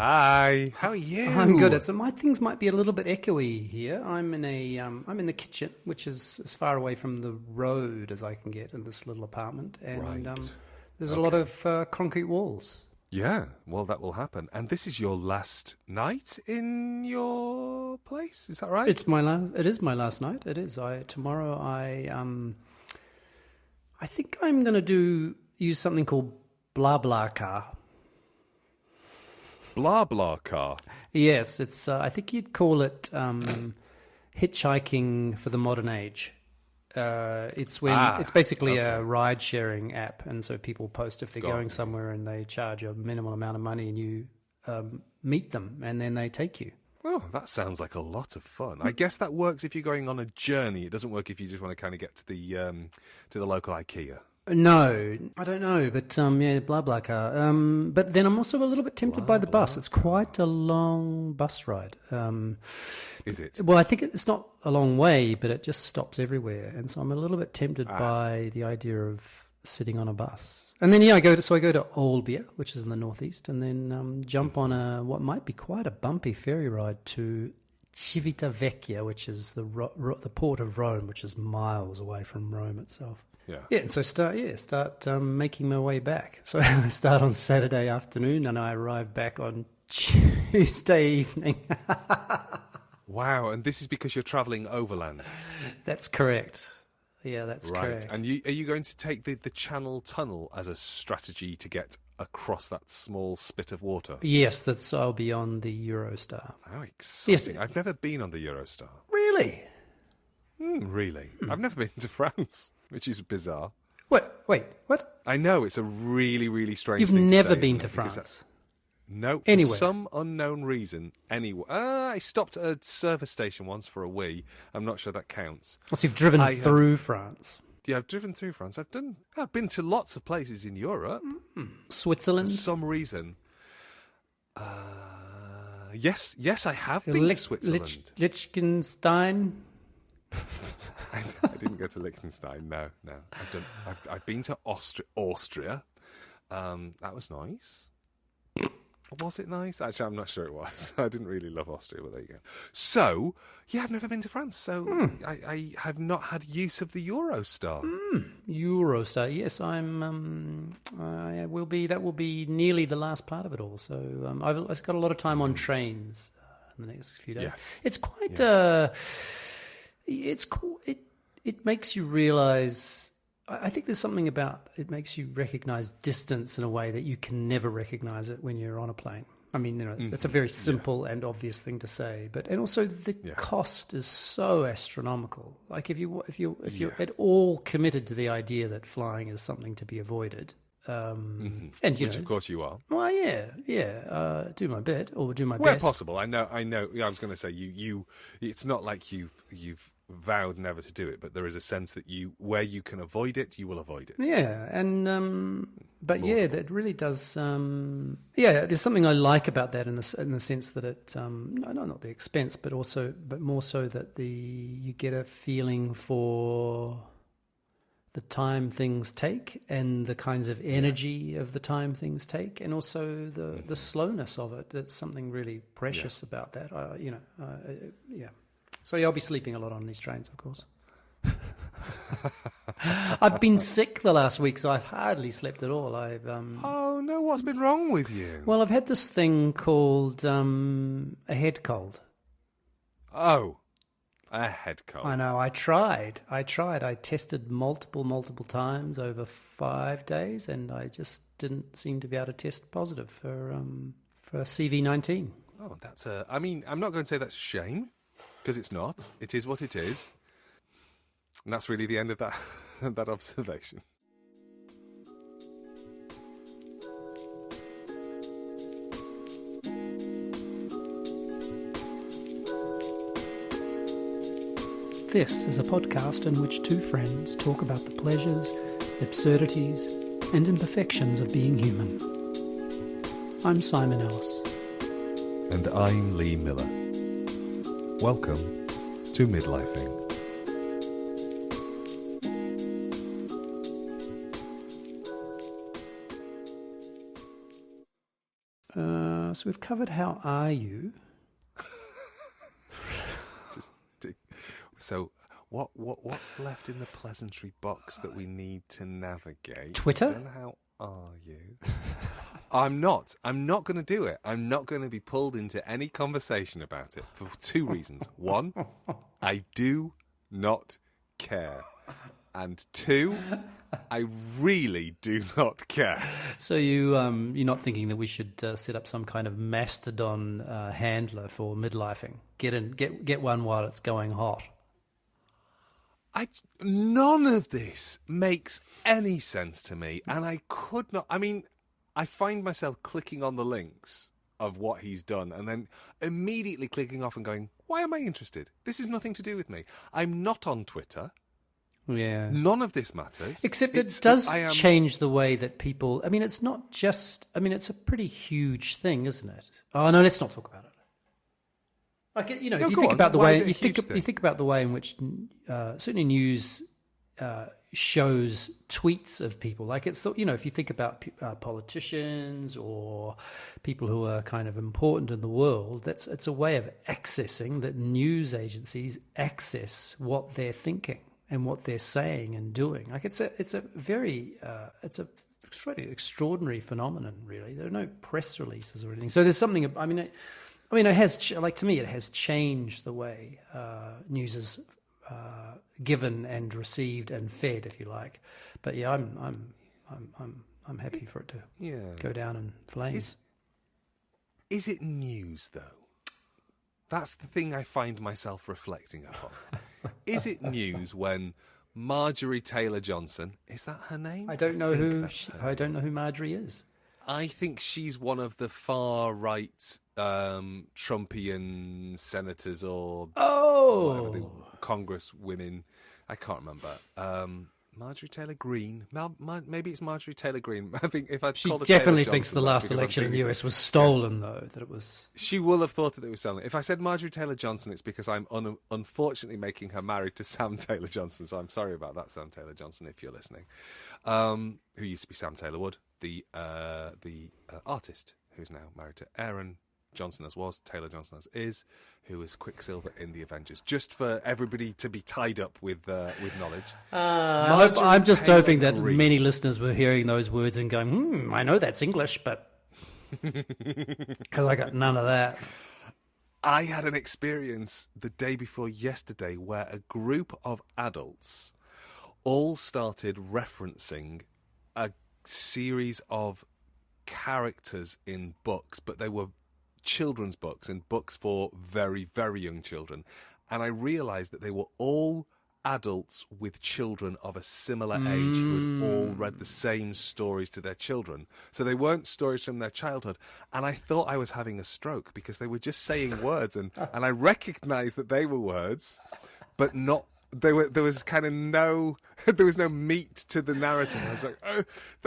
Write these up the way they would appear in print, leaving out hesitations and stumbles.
Hi, how are you? I'm good. So my things might be a little bit echoey here. I'm in the kitchen, which is as far away from the road as I can get in this little apartment, and there's a lot of concrete walls. Yeah, well, that will happen. And this is your last night in your place, is that right? It is my last night. It is. Tomorrow I think I'm going to use something called BlaBlaCar. BlaBlaCar. Yes, it's. I think you'd call it hitchhiking for the modern age. It's basically a ride-sharing app, and so people post if they're going somewhere, and they charge a minimal amount of money, and you meet them, and then they take you. Oh, that sounds like a lot of fun. I guess that works if you're going on a journey. It doesn't work if you just want to kind of get to the local IKEA. No, I don't know, but BlaBlaCar. But then I'm also a little bit tempted by the bus. It's quite a long bus ride. Is it? Well, I think it's not a long way, but it just stops everywhere, and so I'm a little bit tempted by the idea of sitting on a bus. And then I go to Olbia, which is in the northeast, and then jump on what might be quite a bumpy ferry ride to Civitavecchia, which is the port of Rome, which is miles away from Rome itself. Yeah, and so start making my way back. So I start on Saturday afternoon, and I arrive back on Tuesday evening. Wow, and this is because you're travelling overland. That's correct. Yeah, that's correct. And are you going to take the Channel Tunnel as a strategy to get across that small spit of water? Yes, I'll be on the Eurostar. How exciting. Yes. I've never been on the Eurostar. Really? Really? I've never been to France, which is bizarre. What? Wait, what? I know, it's a really, really strange You've thing to say. You've never been to France? No, anywhere. For some unknown reason, anyway. I stopped at a service station once for a wee. I'm not sure that counts. So you've driven through France? Yeah, I've driven through France. I've been to lots of places in Europe. Switzerland? For some reason. Yes, I have been to Switzerland. Liechtenstein? I didn't go to Liechtenstein. No. I've been to Austria. That was nice. Was it nice? Actually, I'm not sure it was. I didn't really love Austria, but there you go. So, yeah, I've never been to France, so I have not had use of the Eurostar. Eurostar, yes, I will be. That will be nearly the last part of it all. So I've got a lot of time on trains in the next few days. Yes. It's quite. It's cool. It makes you realise. I think there's something about it makes you recognise distance in a way that you can never recognise it when you're on a plane. I mean, it's a very simple and obvious thing to say, and also the cost is so astronomical. Like if you're at all committed to the idea that flying is something to be avoided, and which of course you are. Well, do my bit or do my where best. possible. I know. I was going to say you. It's not like you've vowed never to do it, but there is a sense that where you can avoid it, you will avoid it. Yeah, and that really does. There's something I like about that in the sense that it, not the expense, but more so that you get a feeling for the time things take and the kinds of energy of the time things take, and also the slowness of it. That's something really precious about that. So I'll be sleeping a lot on these trains, of course. I've been sick the last week, so I've hardly slept at all. Oh no, what's been wrong with you? Well, I've had this thing called a head cold. Oh, a head cold. I know. I tried. I tested multiple times over 5 days, and I just didn't seem to be able to test positive for CV-19. Oh, I'm not going to say that's a shame. Because it's not. It is what it is. And that's really the end of that observation. This is a podcast in which two friends talk about the pleasures, absurdities, and imperfections of being human. I'm Simon Ellis. And I'm Lee Miller. Welcome to Midlifing. So we've covered how are you. So what's left in the pleasantry box that we need to navigate? Twitter? Then how are you? I'm not going to do it. I'm not going to be pulled into any conversation about it for two reasons. One, I do not care. And two, I really do not care. So you're not thinking that we should set up some kind of mastodon handler for midlifing? Get one while it's going hot. None of this makes any sense to me, and I could not. I mean, I find myself clicking on the links of what he's done, and then immediately clicking off and going, "Why am I interested? This has nothing to do with me. I'm not on Twitter. Yeah, none of this matters. Except it does change the way that people. I mean, it's not just. I mean, it's a pretty huge thing, isn't it? Oh no, let's not talk about it. Like, if you think about the way you think about the way in which certainly news shows tweets of people, like it's if you think about politicians or people who are kind of important in the world, it's a way of accessing that news agencies access what they're thinking and what they're saying and doing. Like it's a very extraordinary phenomenon. Really, there are no press releases or anything. So there's something. I mean, it has, to me, it has changed the way news is given and received and fed, if you like. But yeah, I'm happy for it to go down in flames. Is it news though? That's the thing I find myself reflecting upon. Is it news when Marjorie Taylor Johnson, is that her name? I don't know who Marjorie is. I think she's one of the far right Trumpian senators or whatever the Congress women. I can't remember. Marjorie Taylor Greene. Maybe it's Marjorie Taylor Greene. I think if I she definitely thinks the last election in the US was stolen, though. That it was. She will have thought that it was stolen. If I said Marjorie Taylor Johnson, it's because I'm unfortunately making her married to Sam Taylor Johnson. So I'm sorry about that, Sam Taylor Johnson, if you're listening. Who used to be Sam Taylor Wood, the artist who's now married to Aaron Johnson as was, Taylor Johnson as is, who is Quicksilver in the Avengers. Just for everybody to be tied up with knowledge. I'm just hoping that many listeners were hearing those words and going, I know that's English, but because I got none of that. I had an experience the day before yesterday where a group of adults all started referencing a series of characters in books, but they were children's books and books for very, very young children. And I realised that they were all adults with children of a similar age who had all read the same stories to their children. So they weren't stories from their childhood. And I thought I was having a stroke because they were just saying words. And I recognised that they were words, but not. There was no meat to the narrative. I was like,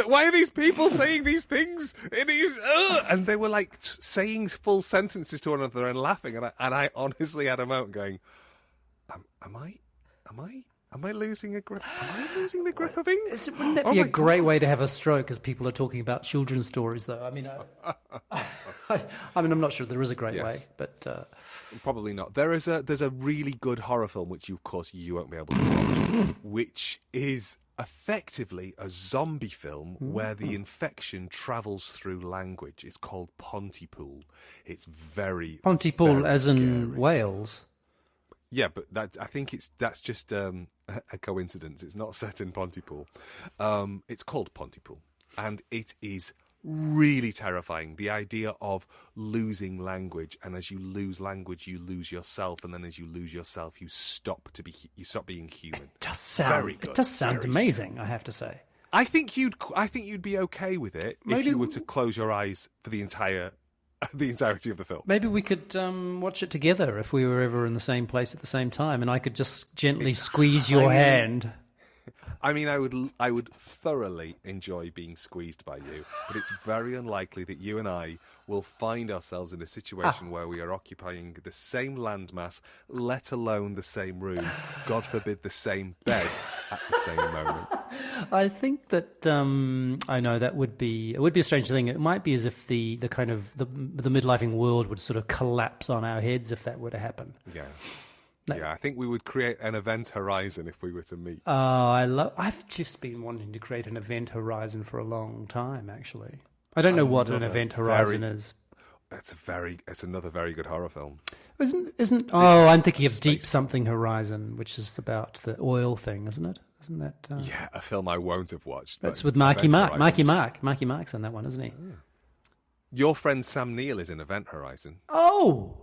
why are these people saying these things? And they were like saying full sentences to one another and laughing. And I honestly had a moment going, am I losing a grip? Am I losing the grip of English? Wouldn't that be a great way to have a stroke as people are talking about children's stories, though? I mean, I'm not sure there is a great way, but probably not. There's a really good horror film which of course you won't be able to watch, which is effectively a zombie film where the infection travels through language. It's called Pontypool. It's very Pontypool, very as scary. in Wales. Yeah, but I think that's just a coincidence. It's not set in Pontypool. It's called Pontypool, and it is really terrifying. The idea of losing language, and as you lose language, you lose yourself, and then as you lose yourself, you stop being human. It does sound amazing, I have to say. I think you'd be okay with it if you were to close your eyes for the entirety of the film. Maybe we could watch it together if we were ever in the same place at the same time, and I could just gently squeeze your hand. I mean, I would thoroughly enjoy being squeezed by you, but it's very unlikely that you and I will find ourselves in a situation where we are occupying the same landmass, let alone the same room, God forbid the same bed at the same moment. I think that I know it would be a strange thing. It might be as if the kind of the midlifing world would sort of collapse on our heads if that were to happen. Yeah. Yeah, I think we would create an event horizon if we were to meet. Oh, I've just been wanting to create an event horizon for a long time, actually. I don't know what an event horizon is. It's another very good horror film. I'm thinking of Deep Something Horizon, which is about the oil thing, isn't it? Isn't that? Yeah, a film I won't have watched. That's with Marky Mark. Marky Mark's in that one, isn't he? Yeah. Your friend Sam Neill is in Event Horizon. Oh!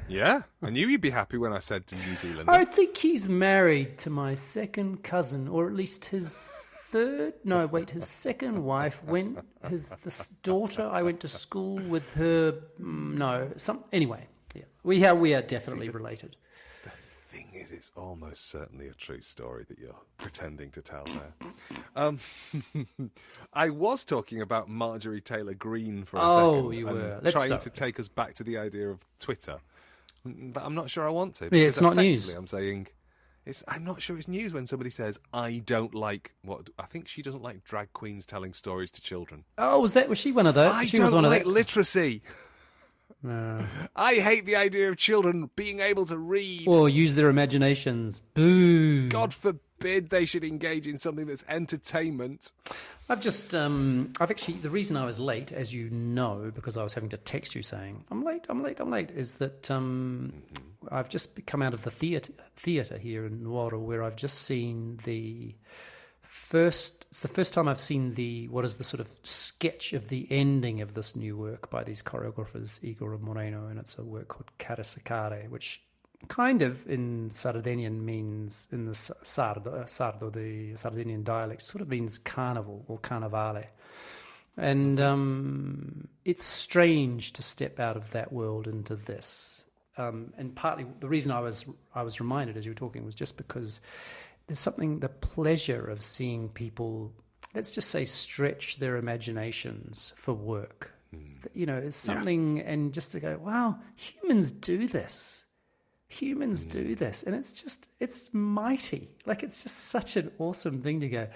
Yeah, I knew you'd be happy when I said to New Zealand. I think he's married to my second cousin, or at least his second wife. His daughter, I went to school with her. Anyway, yeah, we are definitely related. The thing is, it's almost certainly a true story that you're pretending to tell there. I was talking about Marjorie Taylor Greene for a second. Oh, you were. Trying to take us back to the idea of Twitter. But I'm not sure I want to. Yeah, it's not news. I'm saying, I'm not sure it's news when somebody says, I don't like, I think she doesn't like drag queens telling stories to children. Oh, was she one of those? I she don't was one like of literacy. No. I hate the idea of children being able to read. Or use their imaginations. Boo. God forbid they should engage in something that's entertainment. I've actually, the reason I was late, as you know, because I was having to text you saying, I'm late, is that I've just come out of the theatre here in Nuoro, where I've just seen it's the first time I've seen what is the sort of sketch of the ending of this new work by these choreographers, Igor and Moreno, and it's a work called Cara Sacare, which kind of in Sardinian means, in the Sardo, the Sardinian dialect, sort of means carnival or carnevale. And it's strange to step out of that world into this. And partly the reason I was reminded as you were talking was just because there's something, the pleasure of seeing people, let's just say, stretch their imaginations for work. You know, it's something, and just to go, wow, humans do this. Humans do this, and it's mighty. Like, it's just such an awesome thing to go,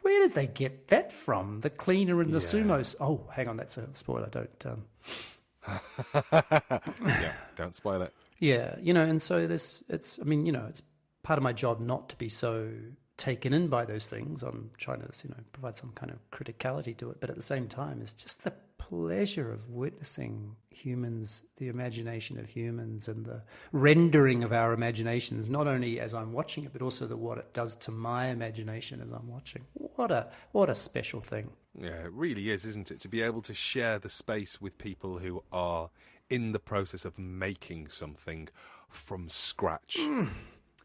where did they get that from? The cleaner and the sumos. Oh, hang on, that's a spoiler. Don't. Yeah, don't spoil it. Yeah, you know, and so it's part of my job not to be so taken in by those things. I'm trying to, provide some kind of criticality to it, but at the same time, it's just the pleasure of witnessing humans, the imagination of humans, and the rendering of our imaginations, not only as I'm watching it, but also what it does to my imagination as I'm watching. What a special thing. Yeah, it really is, isn't it? To be able to share the space with people who are in the process of making something from scratch.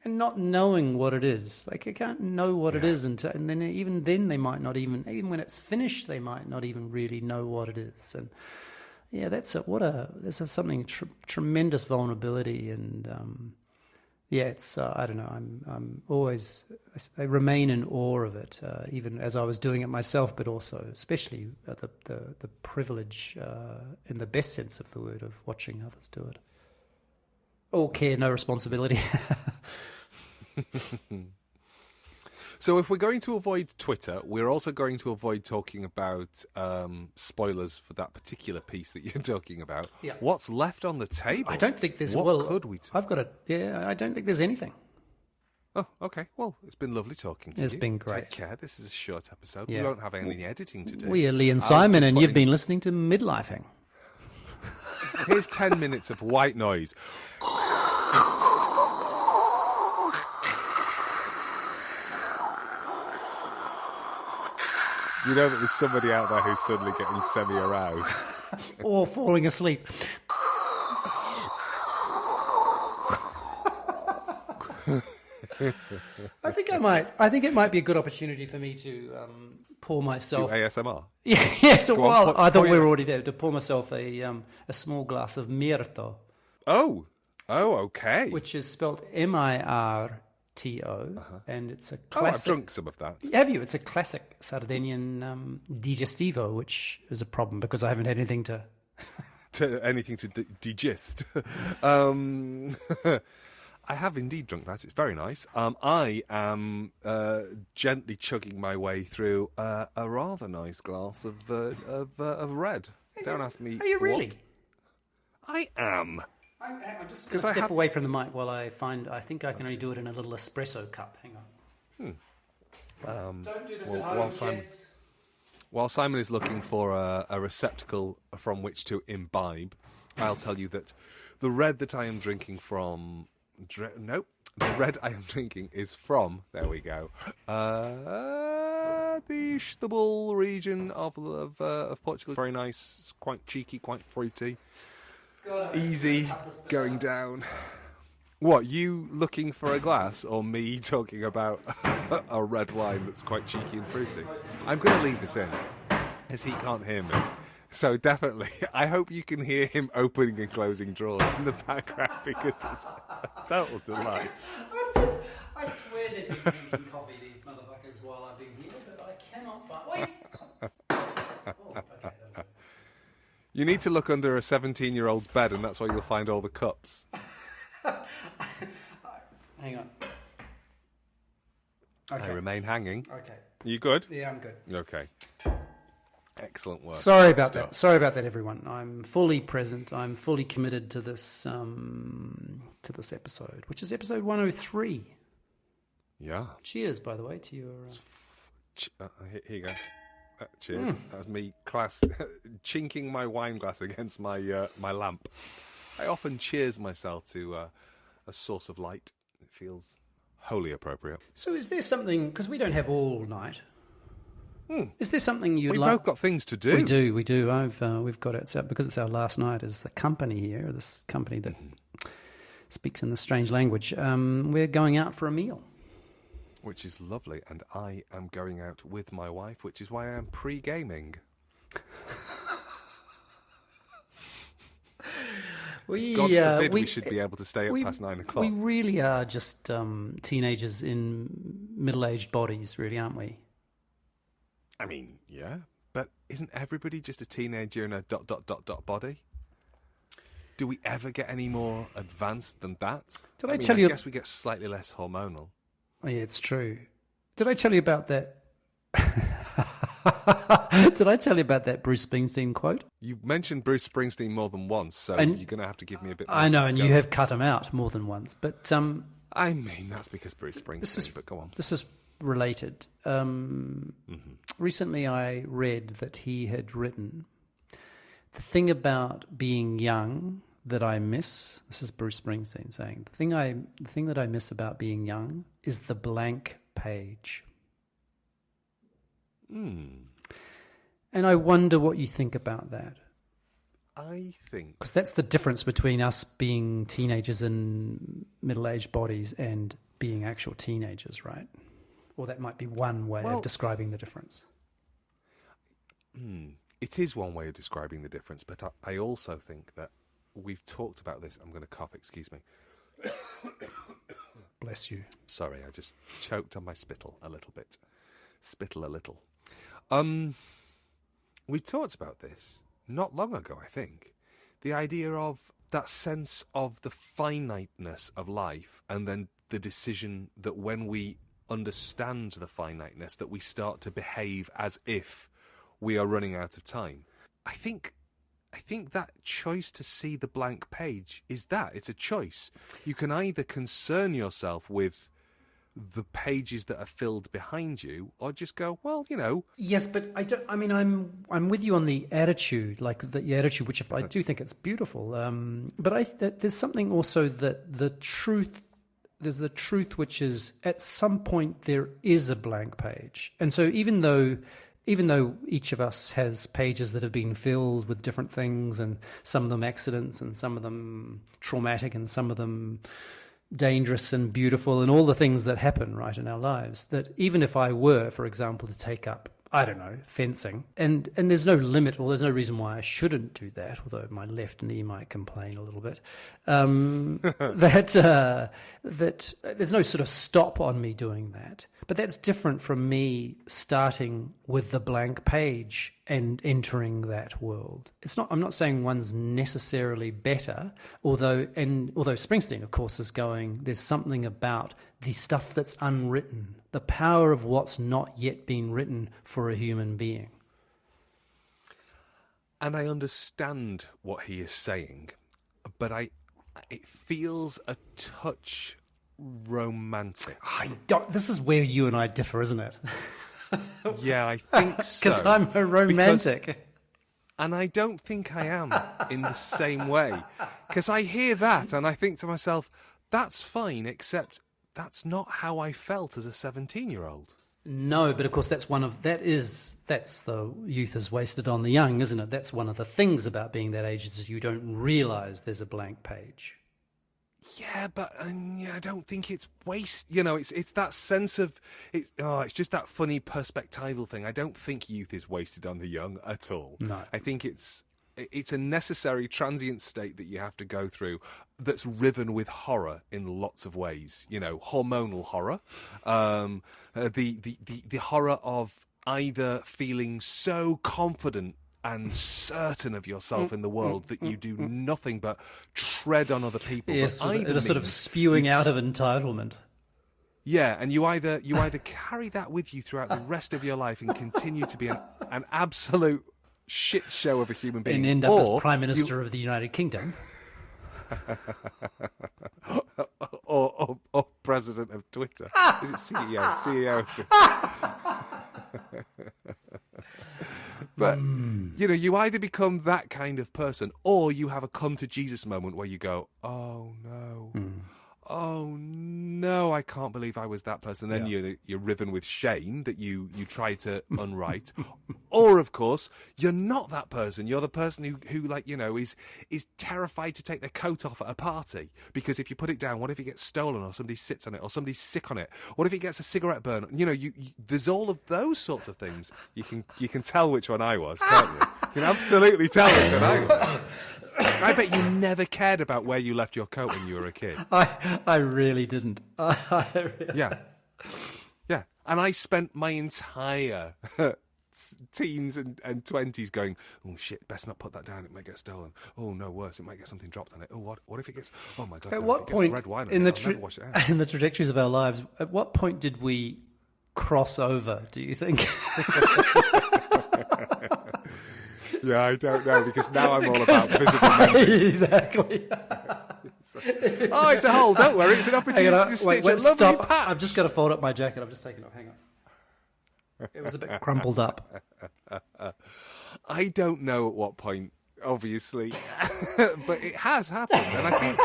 And not knowing what it is. Like, I can't know what it is, and then even then they might not even when it's finished, they might not even really know what it is. And yeah, there's something tremendous vulnerability, and it's I don't know. I remain in awe of it, even as I was doing it myself, but also especially the privilege, in the best sense of the word, of watching others do it. All care, no responsibility. So if we're going to avoid Twitter, we're also going to avoid talking about spoilers for that particular piece that you're talking about. Yeah. What's left on the table? I don't think there's... What could we... I've got I don't think there's anything. Oh, okay. Well, it's been lovely talking to you. It's been great. Take care. This is a short episode. Yeah. We won't have any editing to do. We are Lee and Simon, and you've been listening to Midlifing. Here's 10 minutes of white noise. You know that there's somebody out there who's suddenly getting semi-aroused. Or falling asleep. I think it might be a good opportunity for me to pour myself... Do ASMR? Yes, well, I thought we were already there. To pour myself a small glass of mirto. Oh, okay. Which is spelt Mirto. and it's a Oh, I've classic. drunk some of that. Have you? It's a classic Sardinian digestivo, which is a problem because I haven't had anything to. Anything to digest. I have indeed drunk that. It's very nice. I am gently chugging my way through a rather nice glass of red. Don't ask me. Are you really? What. I am. I'm just going to step away from the mic while I find. I think I can only do it in a little espresso cup. Hang on. Don't do this at home, kids. While Simon is looking for a receptacle from which to imbibe, I'll tell you that the red that I am drinking from... the red I am drinking is from... There we go. The Setúbal region of Portugal. Very nice, it's quite cheeky, quite fruity. Easy going down. What, you looking for a glass or me talking about a red wine that's quite cheeky and fruity? I'm going to leave this in, as he can't hear me. So definitely, I hope you can hear him opening and closing drawers in the background because it's a total delight. I swear they've been drinking coffee, these motherfuckers, while I've been here, but I cannot find... Wait! Oh, okay. You need to look under a 17-year-old's bed and that's where you'll find all the cups. Hang on. Okay. I remain hanging. Okay. You good? Yeah, I'm good. Okay. Excellent work. Sorry about that. Sorry about that, everyone. I'm fully present. I'm fully committed to this episode, which is episode 103. Yeah. Cheers, by the way, to your... Here you go. Cheers. That was me chinking my wine glass against my lamp. I often cheers myself to a source of light. It feels wholly appropriate. So is there something, because we don't have all night, is there something you'd like... We've both got things to do. We do. We've got it, because it's our last night as the company here, this company that speaks in this strange language. We're going out for a meal. Which is lovely, and I am going out with my wife, which is why I am pre-gaming. God forbid we should be able to stay up past 9 o'clock. We really are just teenagers in middle-aged bodies, really, aren't we? I mean, yeah, but isn't everybody just a teenager in a ... body? Do we ever get any more advanced than that? I guess we get slightly less hormonal. Oh, yeah, it's true. Did I tell you about that? Did I tell you about that Bruce Springsteen quote? You mentioned Bruce Springsteen more than once, so you're going to have to give me a bit more. I know, and you have cut him out more than once. But I mean, that's because Bruce Springsteen, but go on. This is related. Recently I read that he had written, "The thing about being young that I miss," this is Bruce Springsteen saying, the thing that I miss about being young is the blank page. And I wonder what you think about that. I think... Because that's the difference between us being teenagers in middle-aged bodies and being actual teenagers, right? Or that might be one way of describing the difference. It is one way of describing the difference, but I also think that we've talked about this. I'm going to cough, excuse me. Bless you. Sorry, I just choked on my spittle a little bit. Spittle a little. We talked about this not long ago, I think. The idea of that sense of the finiteness of life and then the decision that when we understand the finiteness that we start to behave as if we are running out of time. I think that choice to see the blank page is that. It's a choice. You can either concern yourself with the pages that are filled behind you or just go, well, you know. Yes, but I'm with you on the attitude, like the attitude, which I do think it's beautiful. But there's something also that there's the truth, which is at some point there is a blank page. And so even though each of us has pages that have been filled with different things, and some of them accidents and some of them traumatic and some of them dangerous and beautiful and all the things that happen right in our lives, that even if I were, for example, to take up I don't know, fencing. And there's no limit, or there's no reason why I shouldn't do that, although my left knee might complain a little bit. That there's no sort of stop on me doing that. But that's different from me starting with the blank page and entering that world. I'm not saying one's necessarily better, although Springsteen, of course, is going, there's something about the stuff that's unwritten, the power of what's not yet been written for a human being. And I understand what he is saying, but it feels a touch romantic. This is where you and I differ, isn't it? Yeah, I think so. Because I'm a romantic. And I don't think I am in the same way. Because I hear that and I think to myself, that's fine, except that's not how I felt as a 17-year-old. No, but of course that's the youth is wasted on the young, isn't it? That's one of the things about being that age is you don't realise there's a blank page. Yeah, but I don't think it's waste. It's that sense of it's just that funny perspectival thing. I don't think youth is wasted on the young at all. No, I think it's a necessary transient state that you have to go through. That's riven with horror in lots of ways. Hormonal horror, the horror of either feeling so confident and certain of yourself in the world that you do nothing but tread on other people. Yes, it is sort of spewing out of entitlement. Yeah, and you either carry that with you throughout the rest of your life and continue to be an absolute shit show of a human being, and end up as Prime Minister of the United Kingdom, or President of Twitter. Is it CEO? CEO. But, you either become that kind of person or you have a come to Jesus moment where you go, oh no, I can't believe I was that person. Then you're riven with shame that you try to unwrite. Or, of course, you're not that person. You're the person who is terrified to take their coat off at a party. Because if you put it down, what if it gets stolen or somebody sits on it or somebody's sick on it? What if it gets a cigarette burn? There's all of those sorts of things. You can tell which one I was, can't you? You can absolutely tell which one I was. I bet you never cared about where you left your coat when you were a kid. I really didn't. Yeah. And I spent my entire teens and 20s going, oh shit, best not put that down, it might get stolen. Oh no, worse, it might get something dropped on it. Oh, what if it gets, oh my God, at what point red wine in I'll never wash it out. in the trajectories of our lives, at what point did we cross over, do you think? Yeah, I don't know, because now I'm all about physical memory. Exactly. Oh, it's a hole, don't worry, it's an opportunity to stitch a lovely patch. I've just got to fold up my jacket. I've just taken it off. Hang on. It was a bit crumpled up. I don't know at what point, obviously, but it has happened. And I think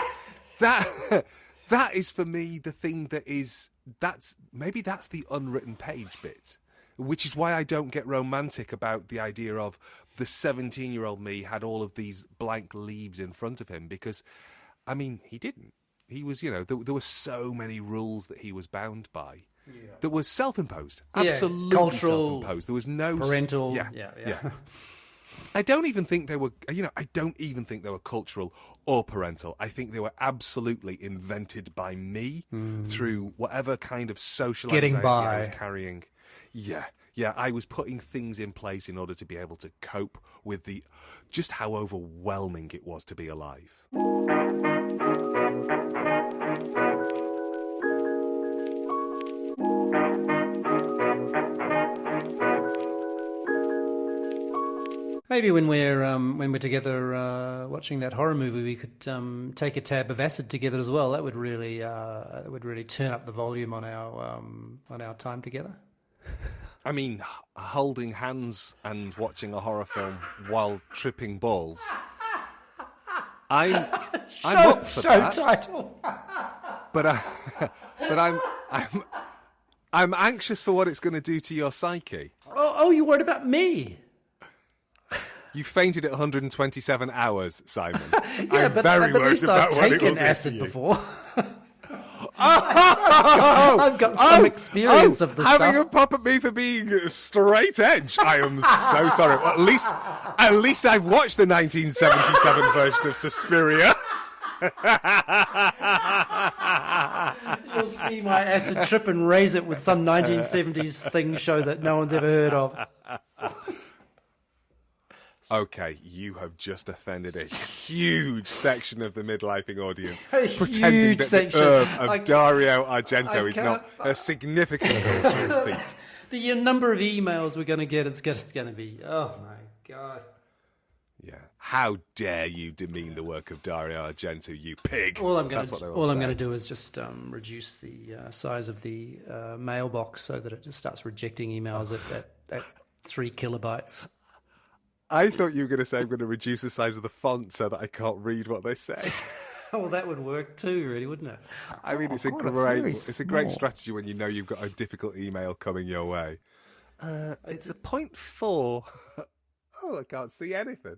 that is, for me, the thing that's the unwritten page bit. Which is why I don't get romantic about the idea of the 17-year-old me had all of these blank leaves in front of him. Because, I mean, he didn't. He was, there were so many rules that he was bound by that was self-imposed. Absolutely cultural, self-imposed. There was no... parental... Yeah. I don't even think they were, cultural or parental. I think they were absolutely invented by me through whatever kind of social anxiety I was carrying. Yeah, I was putting things in place in order to be able to cope with just how overwhelming it was to be alive. Maybe when we're together watching that horror movie, we could take a tab of acid together as well. That would really turn up the volume on our time together. I mean, holding hands and watching a horror film while tripping balls. I'm up for that. Show title. But I'm anxious for what it's going to do to your psyche. Oh, you worried about me? You fainted at 127 hours, Simon. Yeah, I'm very but at worried least about I've what it will taken do acid to you. before. I've got some experience of the having stuff. a pop at me for being straight edge. I am so sorry. Well, at least I've watched the 1977 version of Suspiria. You'll see my acid trip and raise it with some 1970s thing show that no one's ever heard of. Okay, you have just offended a huge section of the midlifing audience, A pretending huge that section. the herb of I Dario Argento is can't- not a significant cultural feat. The number of emails we're going to get is just going to be, oh my God. Yeah. How dare you demean the work of Dario Argento, you pig? All I'm going That's what they will to say. do is just reduce the size of the mailbox so that it just starts rejecting emails at 3 kilobytes. I thought you were going to say I'm going to reduce the size of the font so that I can't read what they say. Well, that would work too, really, wouldn't it? I mean, it's a great strategy when you know you've got a difficult email coming your way. It's the 0.4. Oh, I can't see anything.